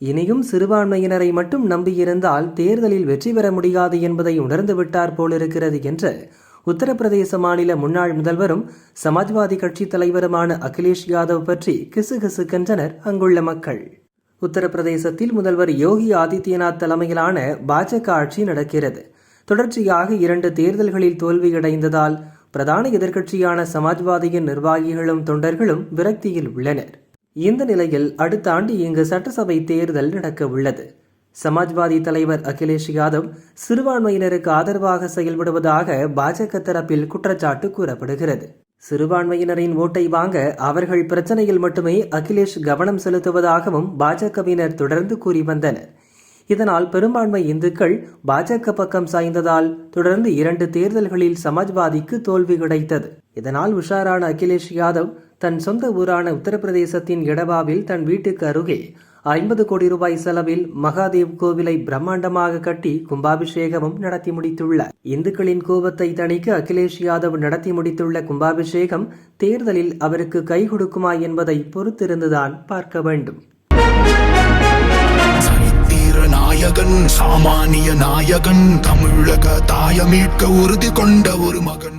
இனியும் சிறுபான்மையினரை மட்டும் நம்பியிருந்தால் தேர்தலில் வெற்றி பெற முடியாது என்பதை உணர்ந்துவிட்டார் போலிருக்கிறது என்று உத்தரப்பிரதேச மாநில முன்னாள் முதல்வரும் சமாஜ்வாதி கட்சி தலைவருமான அகிலேஷ் யாதவ் பற்றி கிசுகிசுக்கின்றனர் அங்குள்ள மக்கள். உத்தரப்பிரதேசத்தில் முதல்வர் யோகி ஆதித்யநாத் தலைமையிலான பாஜக ஆட்சி நடக்கிறது. தொடர்ச்சியாக 2 தேர்தல்களில் தோல்வியடைந்ததால் பிரதான எதிர்க்கட்சியான சமாஜ்வாதியின் நிர்வாகிகளும் தொண்டர்களும் விரக்தியில் உள்ளனர். இந்த நிலையில் அடுத்த ஆண்டு இங்கு சட்டசபை தேர்தல் நடக்க உள்ளது. சமாஜ்வாதி தலைவர் அகிலேஷ் யாதவ் சிறுபான்மையினருக்கு ஆதரவாக செயல்படுவதாக பாஜக தரப்பில் குற்றச்சாட்டு கூறப்படுகிறது. சிறுபான்மையினரின் ஓட்டை வாங்க அவர்கள் பிரச்சனையில் மட்டுமே அகிலேஷ் கவனம் செலுத்துவதாகவும் பாஜகவினர் தொடர்ந்து கூறி வந்தனர். இதனால் பெரும்பான்மை இந்துக்கள் பாஜக பக்கம் சாய்ந்ததால் தொடர்ந்து 2 தேர்தல்களில் சமாஜ்வாதிக்கு தோல்வி கிடைத்தது. இதனால் உஷாரான அகிலேஷ் யாதவ் தன் சொந்த ஊரான உத்தரப்பிரதேசத்தின் எடவாவில் தன் வீட்டுக்கு அருகே 50 கோடி ரூபாய் செலவில் மகாதேவ் கோவிலை பிரம்மாண்டமாக கட்டி கும்பாபிஷேகமும் நடத்தி முடித்துள்ளார். இந்துக்களின் கோபத்தை தணிக்க அகிலேஷ் யாதவ் நடத்தி முடித்துள்ள கும்பாபிஷேகம் தேர்தலில் அவருக்கு கை கொடுக்குமா என்பதை பொறுத்திருந்துதான் பார்க்க வேண்டும். நாயகன், சாமானிய நாயகன், தமிழக தாய மீட்க உறுதி கொண்ட ஒரு மகன்.